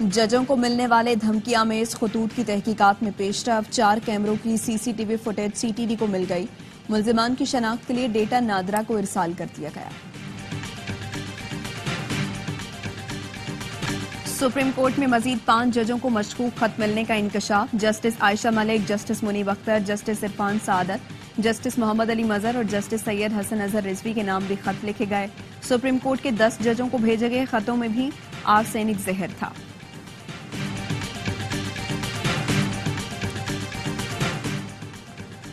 ججوں کو ملنے والے دھمکی آمیز خطوط کی تحقیقات میں پیش رفت 4 کیمروں کی C C T V footage C T D کو مل گئی۔ ملزمان کی شناخت کے لیے ڈیٹا نادرا کو ارسال کر دیا گیا۔ سپریم کورٹ میں مزید 5 ججوں کو مشکوک خط ملنے کا انکشاف۔ جسٹس عائشہ ملک، جسٹس منیب اختر، جسٹس عرفان سعادت، جسٹس محمد علی مظہر اور جسٹس سید حسن اظہر رضوی کے نام بھی خط لکھے گئے۔ سپریم کورٹ کے 10 ججوں کو بھیجے گئے خطوں میں بھی آرسینک زہر تھا۔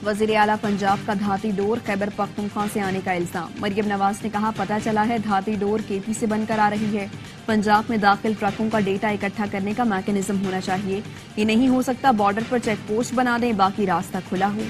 وزیر اعلیٰ پنجاب کا دھاتی ڈور خیبر پختونخوا سے آنے کا الزام۔ مریم نواز نے کہا پتہ چلا ہے دھاتی ڈور کے پی سے بن کر آ رہی ہے۔ پنجاب میں داخل ٹرکوں کا ڈیٹا اکٹھا کرنے کا میکانزم ہونا چاہیے۔ یہ نہیں ہو سکتا بارڈر پر چیک پوسٹ بنا دیں باقی راستہ کھلا ہو۔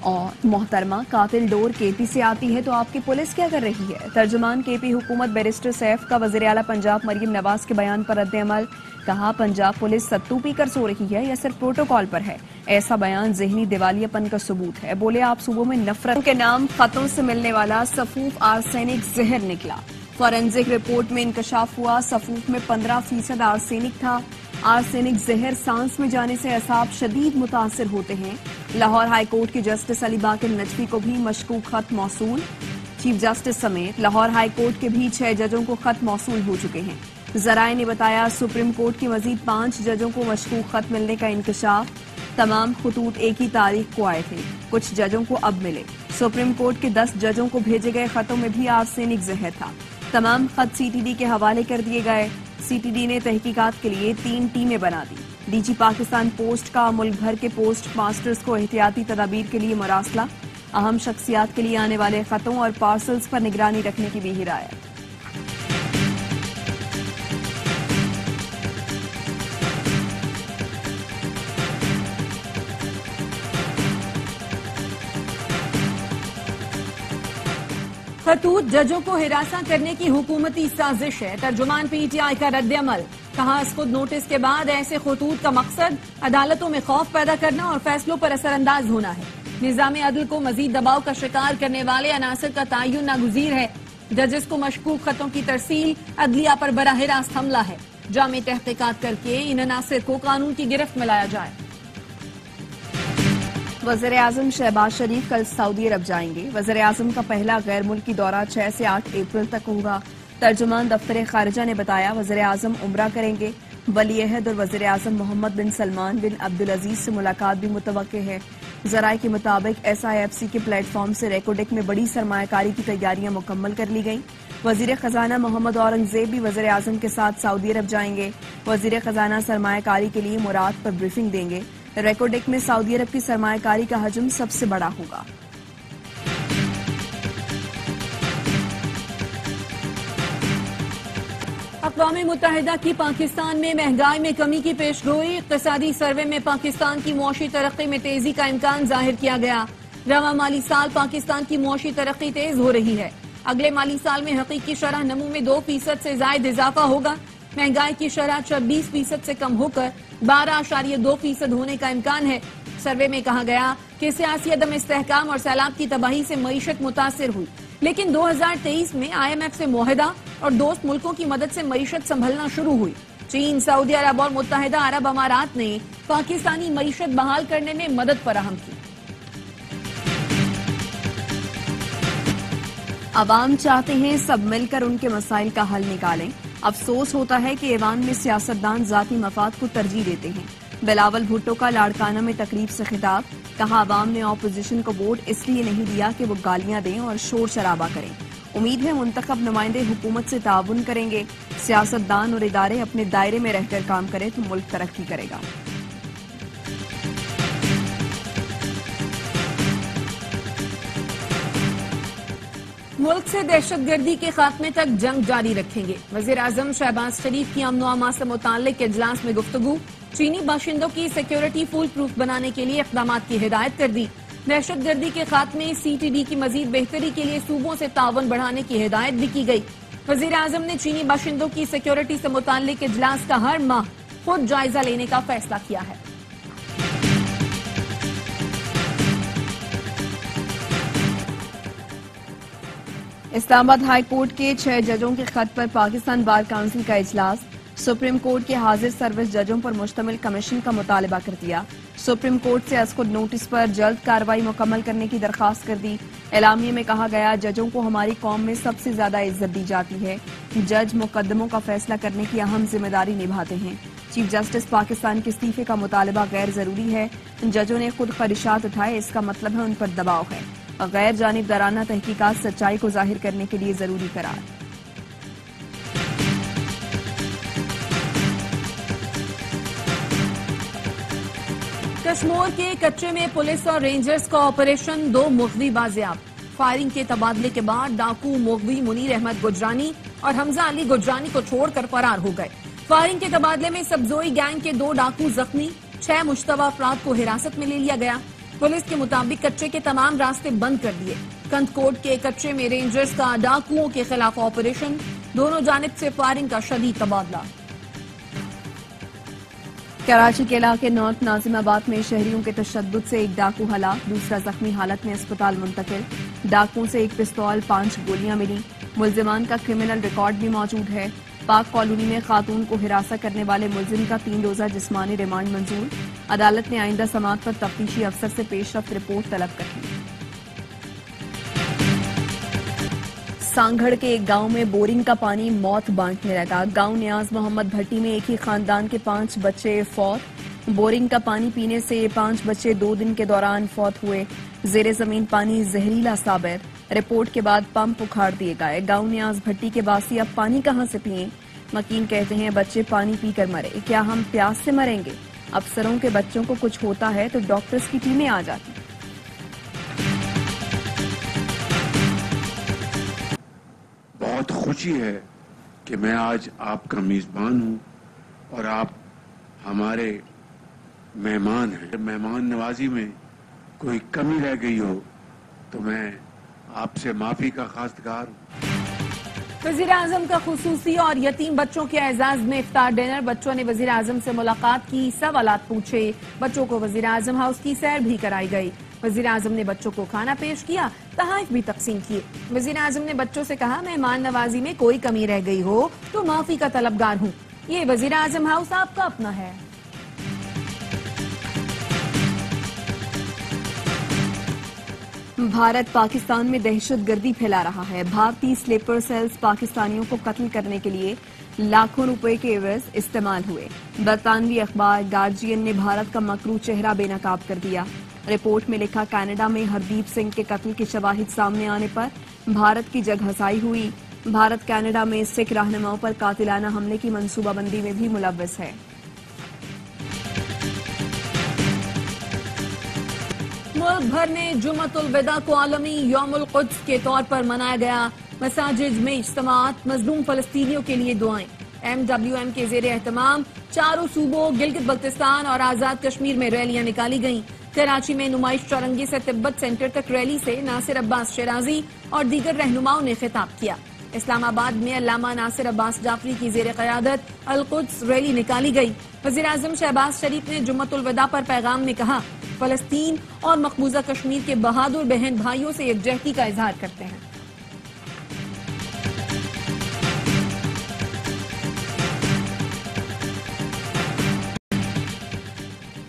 اور محترمہ قاتل ڈور کے پی سے آتی ہے تو آپ کی پولیس کیا کر رہی ہے؟ ترجمان کے پی حکومت بیرسٹر سیف کا وزیر اعلیٰ پنجاب مریم نواز کے بیان پر رد عمل۔ کہا پنجاب پولیس ستو پی کر سو رہی ہے یا صرف پروٹوکول پر ہے؟ ایسا بیان ذہنی دیوالیہ پن کا ثبوت ہے۔ بولے آپ صوبوں میں نفرت کے نام خطوں سے ملنے والا سفوف آرسینک زہر نکلا۔ فورینزک رپورٹ میں انکشاف ہوا سفوف میں 15% آرسینک تھا۔ آرسینک زہر سانس میں جانے سے اعصاب شدید متاثر ہوتے ہیں۔ لاہور ہائی کورٹ کی جسٹس علی باقر نجفی کو بھی مشکوک خط موصول۔ چیف جسٹس سمیت لاہور ہائی کورٹ کے بھی 6 ججوں کو خط موصول ہو چکے ہیں۔ ذرائع نے بتایا سپریم کورٹ کی مزید 5 ججوں کو مشکوک خط ملنے کا انکشاف۔ تمام خطوط ایک ہی تاریخ کو آئے تھے، کچھ ججوں کو اب ملے۔ سپریم کورٹ کے 10 ججوں کو بھیجے گئے خطوں میں بھی آرسینک زہر تھا۔ تمام خط سی ٹی ڈی کے حوالے کر دیے گئے۔ سی ٹی ڈی نے تحقیقات کے لیے 3 ٹیمیں بنا دی۔ ڈی جی پاکستان پوسٹ کا ملک بھر کے پوسٹ ماسٹرز کو احتیاطی تدابیر کے لیے مراسلہ۔ اہم شخصیات کے لیے آنے والے خطوں اور پارسلز پر نگرانی رکھنے کی بھی ہدایت۔ خطوط ججوں کو ہراساں کرنے کی حکومتی سازش ہے، ترجمان پی ٹی آئی کا رد عمل۔ کہا اس خود نوٹس کے بعد ایسے خطوط کا مقصد عدالتوں میں خوف پیدا کرنا اور فیصلوں پر اثر انداز ہونا ہے۔ نظام عدل کو مزید دباؤ کا شکار کرنے والے عناصر کا تعین ناگزیر ہے۔ ججز کو مشکوک خطوں کی ترسیل عدلیہ پر براہ راست حملہ ہے۔ جامع تحقیقات کر کے ان عناصر کو قانون کی گرفت میں لایا جائے۔ وزیر اعظم شہباز شریف کل سعودی عرب جائیں گے۔ وزیر اعظم کا پہلا غیر ملکی دورہ 6 سے 8 اپریل تک ہوگا۔ ترجمان دفتر خارجہ نے بتایا وزیر اعظم عمرہ کریں گے۔ ولی عہد اور وزیر اعظم محمد بن سلمان بن عبدالعزیز سے ملاقات بھی متوقع ہے۔ ذرائع کے مطابق ایس آئی ایف سی کے پلیٹ فارم سے ریکوڈک میں بڑی سرمایہ کاری کی تیاریاں مکمل کر لی گئیں۔ وزیر خزانہ محمد اورنگزیب بھی وزیر اعظم کے ساتھ سعودی عرب جائیں گے۔ وزیر خزانہ سرمایہ کاری کے لیے مراد پر بریفنگ دیں گے۔ ریکوڈک میں سعودی عرب کی سرمایہ کاری کا حجم سب سے بڑا ہوگا۔ اقوام متحدہ کی پاکستان میں مہنگائی میں کمی کی پیشگوئی۔ اقتصادی سروے میں پاکستان کی معاشی ترقی میں تیزی کا امکان ظاہر کیا گیا۔ رواں مالی سال پاکستان کی معاشی ترقی تیز ہو رہی ہے۔ اگلے مالی سال میں حقیقی شرح نمو میں 2% سے زائد اضافہ ہوگا۔ مہنگائی کی شرح 26% سے کم ہو کر 12.2% ہونے کا امکان ہے۔ سروے میں کہا گیا کہ سیاسی عدم استحکام اور سیلاب کی تباہی سے معیشت متاثر ہوئی، لیکن 2023 میں آئی ایم ایف سے معاہدہ اور دوست ملکوں کی مدد سے معیشت سنبھلنا شروع ہوئی۔ چین، سعودی عرب اور متحدہ عرب امارات نے پاکستانی معیشت بحال کرنے میں مدد فراہم کی۔ عوام چاہتے ہیں سب مل کر ان کے مسائل کا حل نکالیں۔ افسوس ہوتا ہے کہ ایوان میں سیاستدان ذاتی مفاد کو ترجیح دیتے ہیں۔ بلاول بھٹو کا لاڑکانہ میں تقریب سے خطاب۔ کہا عوام نے اپوزیشن کو ووٹ اس لیے نہیں دیا کہ وہ گالیاں دیں اور شور شرابہ کریں۔ امید ہے منتخب نمائندے حکومت سے تعاون کریں گے۔ سیاستدان اور ادارے اپنے دائرے میں رہ کر کام کریں تو ملک ترقی کرے گا۔ ملک سے دہشت گردی کے خاتمے تک جنگ جاری رکھیں گے۔ وزیر اعظم شہباز شریف کی امن و امان سے متعلق اجلاس میں گفتگو۔ چینی باشندوں کی سیکیورٹی فول پروف بنانے کے لیے اقدامات کی ہدایت کر دی۔ دہشت گردی کے خاتمے سی ٹی ڈی کی مزید بہتری کے لیے صوبوں سے تعاون بڑھانے کی ہدایت بھی کی گئی۔ وزیر اعظم نے چینی باشندوں کی سیکیورٹی سے متعلق اجلاس کا ہر ماہ خود جائزہ لینے کا فیصلہ کیا ہے۔ اسلام آباد ہائی کورٹ کے 6 ججوں کے خط پر پاکستان بار کونسل کا اجلاس، سپریم کورٹ کے حاضر سروس ججوں پر مشتمل کمیشن کا مطالبہ کر دیا، سپریم کورٹ سے از خود نوٹس پر جلد کارروائی مکمل کرنے کی درخواست کر دی۔ اعلامیے میں کہا گیا، ججوں کو ہماری قوم میں سب سے زیادہ عزت دی جاتی ہے، جج مقدموں کا فیصلہ کرنے کی اہم ذمہ داری نبھاتے ہیں، چیف جسٹس پاکستان کے استعفے کا مطالبہ غیر ضروری ہے، ججوں نے خود خدشات اٹھائے، اس کا مطلب ہے ان پر دباؤ ہے، غیر جانبدارانہ تحقیقات سچائی کو ظاہر کرنے کے لیے ضروری قرار۔ کشمور کے کچے میں پولیس اور رینجرز کا آپریشن، 2 مغوی بازیاب، فائرنگ کے تبادلے کے بعد ڈاکو مغوی منیر احمد گجرانی اور حمزہ علی گجرانی کو چھوڑ کر فرار ہو گئے۔ فائرنگ کے تبادلے میں سبزوئی گینگ کے 2 ڈاکو زخمی، 6 مشتبہ افراد کو حراست میں لے لیا گیا۔ پولیس کے مطابق کچے کے تمام راستے بند کر دیے۔ کندکوٹ کے کچے میں رینجرز کا ڈاکوؤں کے خلاف آپریشن، دونوں جانب سے فائرنگ کا شدید تبادلہ۔ کراچی کے علاقے نارتھ ناظم آباد میں شہریوں کے تشدد سے ایک ڈاکو ہلاک، دوسرا زخمی حالت میں اسپتال منتقل، ڈاکوؤں سے 1 پستول 5 گولیاں ملی، ملزمان کا کرمنل ریکارڈ بھی موجود ہے۔ پاک کالونی میں خاتون کو ہراساں کرنے والے ملزم کا 3 روزہ جسمانی ریمانڈ منظور، عدالت نے آئندہ سماعت پر تفتیشی افسر سے پیش رفت رپورٹ طلب کر لی۔ سانگھڑ کے ایک گاؤں میں بورنگ کا پانی موت بانٹنے لگا، گاؤں نیاز محمد بھٹی میں ایک ہی خاندان کے 5 بچے فوت، بورنگ کا پانی پینے سے یہ 5 بچے 2 دن کے دوران فوت ہوئے، زیر زمین پانی زہریلا ثابت، رپورٹ کے بعد پمپ اکھاڑ دیے گئے۔ گاؤں نیاز بھٹی کے باسی اب پانی کہاں سے پئیں؟ مکین کہتے ہیں بچے پانی پی کر مرے، کیا ہم پیاس سے مریں گے؟ افسروں کے بچوں کو کچھ ہوتا ہے تو ڈاکٹرز کی ٹیمیں آ جاتی۔ بہت خوشی ہے کہ میں آج آپ کا میزبان ہوں اور آپ ہمارے مہمان ہیں۔ مہمان نوازی میں کوئی کمی رہ گئی ہو تو میں آپ سے معافی کا خواستگار ہوں۔ وزیر اعظم کا خصوصی اور یتیم بچوں کے اعزاز میں افطار ڈنر، بچوں نے وزیر اعظم سے ملاقات کی، سوالات پوچھے، بچوں کو وزیر اعظم ہاؤس کی سیر بھی کرائی گئی۔ وزیر اعظم نے بچوں کو کھانا پیش کیا، تحائف بھی تقسیم کیے۔ وزیر اعظم نے بچوں سے کہا، مہمان نوازی میں کوئی کمی رہ گئی ہو تو معافی کا طلبگار ہوں، یہ وزیر اعظم ہاؤس آپ کا اپنا ہے۔ بھارت پاکستان میں دہشت گردی پھیلا رہا ہے، بھارتی سلیپر سیلز پاکستانیوں کو قتل کرنے کے لیے لاکھوں روپے کے عوض استعمال ہوئے۔ برطانوی اخبار گارجین نے بھارت کا مکروہ چہرہ بے نقاب کر دیا۔ رپورٹ میں لکھا، کینیڈا میں ہردیپ سنگھ کے قتل کے شواہد سامنے آنے پر بھارت کی جگ ہسائی ہوئی، بھارت کینیڈا میں سکھ رہنماؤں پر قاتلانہ حملے کی منصوبہ بندی میں بھی ملوث ہے۔ ملک بھر میں جمعۃ الوداع کو عالمی یوم القدس کے طور پر منایا گیا، مساجد میں اجتماعات، مظلوم فلسطینیوں کے لیے دعائیں۔ MWM کے زیر اہتمام چاروں صوبوں گلگت بلتستان اور آزاد کشمیر میں ریلیاں نکالی گئیں۔ کراچی میں نمائش چورنگی سے تبت سینٹر تک ریلی سے ناصر عباس شیرازی اور دیگر رہنماؤں نے خطاب کیا۔ اسلام آباد میں علامہ ناصر عباس جعفری کی زیر قیادت القدس ریلی نکالی گئی۔ وزیر اعظم شہباز شریف نے جمعۃ الوداع پر پیغام میں کہا، فلسطین اور مقبوضہ کشمیر کے بہادر بہن بھائیوں سے یکجہتی کا اظہار کرتے ہیں۔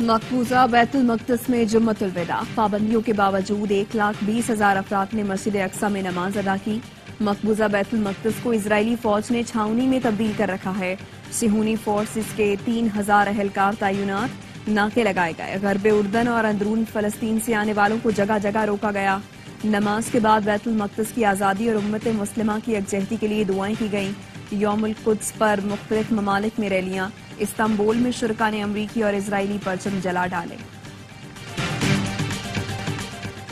مقبوضہ بیت المقدس میں جمعۃ الوداع، پابندیوں کے باوجود 1,20,000 افراد نے مسجد اقصی میں نماز ادا کی۔ مقبوضہ بیت المقدس کو اسرائیلی فوج نے چھاؤنی میں تبدیل کر رکھا ہے، صہیونی فورسز کے 3,000 اہلکار تعینات، ناکے لگائے گئے، غرب اردن اور اندرون فلسطین سے آنے والوں کو جگہ جگہ روکا گیا۔ نماز کے بعد بیت المقدس کی آزادی اور امت مسلمہ کی یکجہتی کے لیے دعائیں کی گئیں۔ یوم القدس پر مختلف ممالک میں ریلیاں، استنبول میں شرکاء نے امریکی اور اسرائیلی پرچم جلا ڈالے۔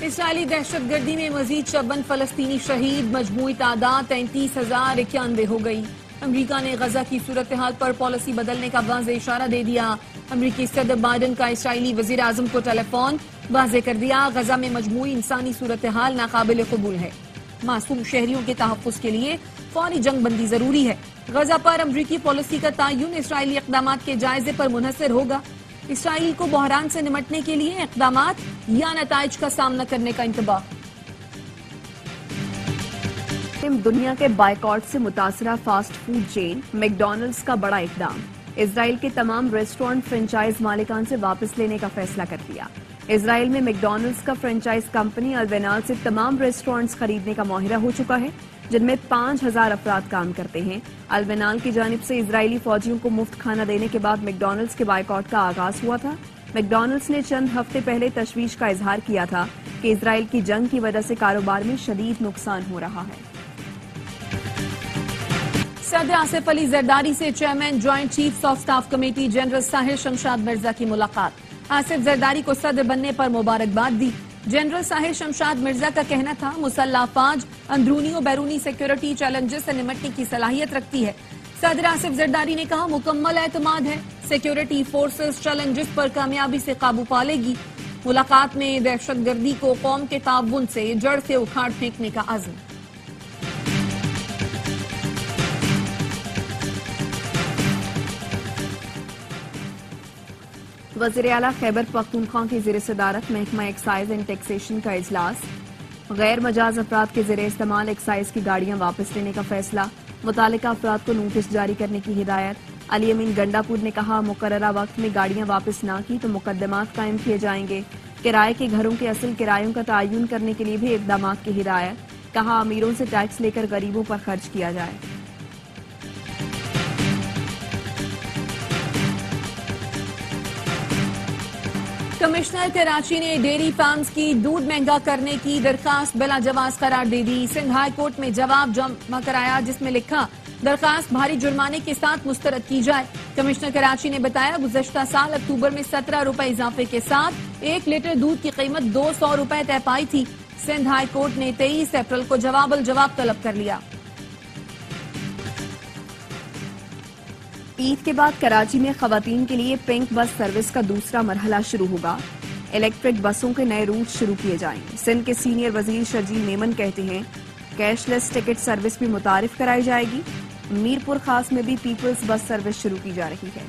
اسرائیلی دہشت گردی میں مزید 56 فلسطینی شہید، مجموعی تعداد 33,091 ہو گئی۔ امریکہ نے غزہ کی صورتحال پر پالیسی بدلنے کا واضح اشارہ دے دیا۔ امریکی صدر بائیڈن کا اسرائیلی وزیر اعظم کو ٹیلی فون، واضح کر دیا غزہ میں مجموعی انسانی صورتحال ناقابل قبول ہے، معصوم شہریوں کے تحفظ کے لیے فوری جنگ بندی ضروری ہے۔ غزہ پر امریکی پالیسی کا تعین اسرائیلی اقدامات کے جائزے پر منحصر ہوگا۔ اسرائیل کو بحران سے نمٹنے کے لیے اقدامات یا نتائج کا سامنا کرنے کا انتباہ۔ مسلم دنیا کے بائیکاٹ سے متاثرہ فاسٹ فوڈ چین میکڈونلڈز کا بڑا اقدام، اسرائیل کے تمام ریسٹورانٹ فرنچائز مالکان سے واپس لینے کا فیصلہ کر لیا۔ اسرائیل میں میکڈونلڈز کا فرنچائز کمپنی البنال سے تمام ریسٹورانٹس خریدنے کا معاہدہ ہو چکا ہے، جن میں 5000 افراد کام کرتے ہیں۔ البنال کی جانب سے اسرائیلی فوجیوں کو مفت کھانا دینے کے بعد میکڈونلڈز کے بائیکاٹ کا آغاز ہوا تھا۔ میکڈونلڈز نے چند ہفتے پہلے تشویش کا اظہار کیا تھا کہ اسرائیل کی جنگ کی وجہ سے کاروبار میں شدید نقصان ہو رہا ہے۔ صدر آصف علی زرداری سے chairman joint chiefs of staff committee general Sahir Shamshad Mirza کی ملاقات، آصف زرداری کو صدر بننے پر مبارکباد دی۔ جنرل ساحر شمشاد مرزا کا کہنا تھا مسلح افواج اندرونی و بیرونی سیکیورٹی چیلنجز سے نمٹنے کی صلاحیت رکھتی ہے۔ صدر آصف زرداری نے کہا مکمل اعتماد ہے، سیکیورٹی فورسز چیلنجز پر کامیابی سے قابو پا لے گی۔ ملاقات میں دہشت گردی کو قوم کے تعاون سے جڑ سے اکھاڑ پھینکنے کا عزم۔ وزیر اعلیٰ خیبر پختونخوا کی زیر صدارت محکمہ ایکسائز اینڈ ٹیکسیشن کا اجلاس، غیر مجاز افراد کے زیر استعمال ایکسائز کی گاڑیاں واپس لینے کا فیصلہ، متعلقہ افراد کو نوٹس جاری کرنے کی ہدایت۔ علی امین گنڈا پور نے کہا مقررہ وقت میں گاڑیاں واپس نہ کی تو مقدمات قائم کیے جائیں گے۔ کرائے کے گھروں کے اصل کرایوں کا تعین کرنے کے لیے بھی اقدامات کی ہدایت، کہا امیروں سے ٹیکس لے کر غریبوں پر خرچ کیا جائے۔ کمشنر کراچی نے ڈیری فارمز کی دودھ مہنگا کرنے کی درخواست بلا جواز قرار دے دی۔ سندھ ہائی کورٹ میں جواب جمع کرایا جس میں لکھا درخواست بھاری جرمانے کے ساتھ مسترد کی جائے۔ کمشنر کراچی نے بتایا گزشتہ سال اکتوبر میں 17 روپے اضافے کے ساتھ 1 لیٹر دودھ کی قیمت 200 روپے طے پائی تھی۔ سندھ ہائی کورٹ نے 23 اپریل کو جواب الجواب طلب کر لیا۔ عید کے بعد کراچی میں خواتین کے لیے پنک بس سروس کا دوسرا مرحلہ شروع ہوگا۔ الیکٹرک بسوں کے نئے روٹ شروع کیے جائیں گے۔ سندھ کے سینئر وزیر شرجیل میمن کہتے ہیں کیش لیس ٹکٹ سروس بھی متعارف کرائی جائے گی۔ میرپور خاص میں بھی پیپلز بس سروس شروع کی جا رہی ہے۔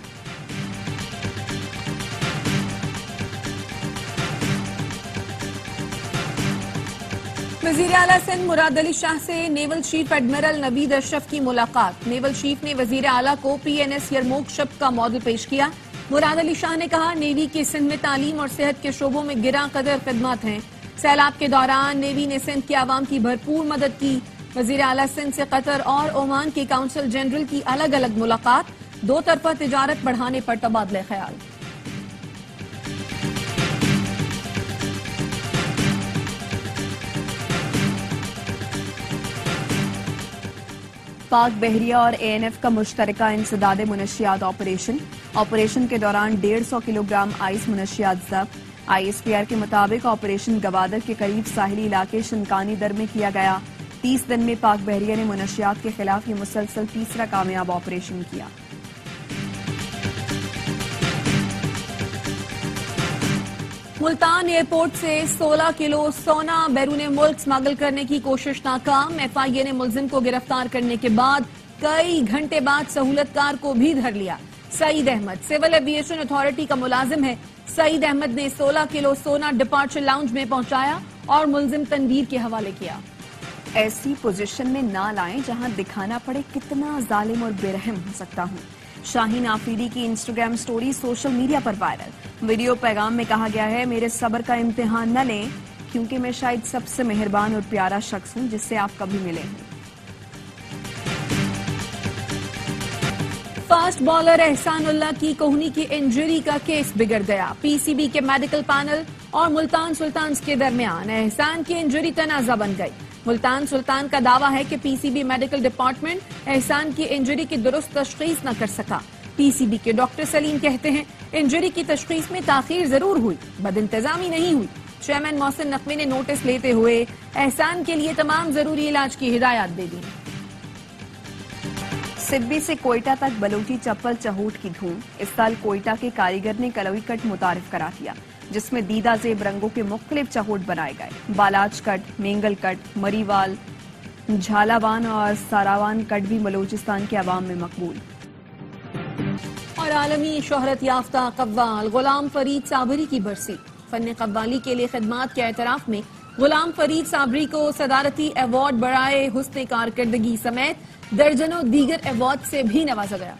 وزیر اعلیٰ سندھ مراد علی شاہ سے نیول چیف ایڈمرل نوید اشرف کی ملاقات۔ نیول چیف نے وزیر اعلیٰ کو پی این ایس یرموک شپ کا ماڈل پیش کیا۔ مراد علی شاہ نے کہا نیوی کی سندھ میں تعلیم اور صحت کے شعبوں میں گراں قدر خدمات ہیں۔ سیلاب کے دوران نیوی نے سندھ کے عوام کی بھرپور مدد کی۔ وزیر اعلیٰ سندھ سے قطر اور عمان کے کونسل جنرل کی الگ الگ ملاقات، دو طرفہ تجارت بڑھانے پر تبادلہ خیال۔ پاک بحریہ اور اے این ایف کا مشترکہ انسداد منشیات آپریشن کے دوران 150 کلو گرام آئس منشیات ضبط۔ آئی ایس پی آر کے مطابق آپریشن گوادر کے قریب ساحلی علاقے شنکانی در میں کیا گیا۔ 30 دن میں پاک بحریہ نے منشیات کے خلاف یہ مسلسل تیسرا کامیاب آپریشن کیا۔ ملتان ایئرپورٹ سے 16 کلو سونا بیرون ملک اسمگل کرنے کی کوشش ناکام۔ ایف آئی اے نے ملزم کو گرفتار کرنے کے بعد کئی گھنٹے بعد سہولت کار کو بھی دھر لیا۔ سعید احمد سول ایویشن اتھارٹی کا ملازم ہے۔ سعید احمد نے 16 کلو سونا ڈپارچر لاؤنج میں پہنچایا اور ملزم تنویر کے حوالے کیا۔ ایسی پوزیشن میں نہ لائیں جہاں دکھانا پڑے کتنا ظالم اور بے رحم ہو سکتا ہوں۔ شاہین آفریدی کی انسٹاگرام سٹوری سوشل میڈیا پر وائرل۔ ویڈیو پیغام میں کہا گیا ہے میرے صبر کا امتحان نہ لیں کیونکہ میں شاید سب سے مہربان اور پیارا شخص ہوں جس سے آپ کبھی ملے ہیں۔ فاسٹ بالر احسان اللہ کی کوہنی کی انجری کا کیس بگڑ گیا۔ پی سی بی کے میڈیکل پینل اور ملتان سلطانز کے درمیان احسان کی انجری تنازع بن گئی۔ ملتان سلطان کا دعویٰ ہے کہ پی سی بی میڈیکل ڈپارٹمنٹ احسان کی انجری کی درست تشخیص نہ کر سکا۔ پی سی بی کے ڈاکٹر سلیم کہتے ہیں انجری کی تشخیص میں تاخیر ضرور ہوئی، بد انتظامی نہیں ہوئی۔ چیئرمین محسن نقوی نے نوٹس لیتے ہوئے احسان کے لیے تمام ضروری علاج کی ہدایات دے دی۔ سبی سے کوئٹہ تک بلوچی چپل چہوٹ کی دھوم۔ اس سال کوئٹہ کے کاریگر نے کلوئی کٹ متعارف کرا دیا جس میں دیدہ زیب رنگوں کے مختلف چہوٹ بنائے گئے۔ بالاچ کٹ، مینگل کٹ، مریوال، جھالاوان اور ساراوان کٹ بھی بلوچستان کے عوام میں مقبول۔ اور عالمی شہرت یافتہ قوال غلام فرید صابری کی برسی۔ فن قوالی کے لیے خدمات کے اعتراف میں غلام فرید صابری کو صدارتی ایوارڈ برائے حسن کارکردگی سمیت درجنوں دیگر ایوارڈ سے بھی نوازا گیا۔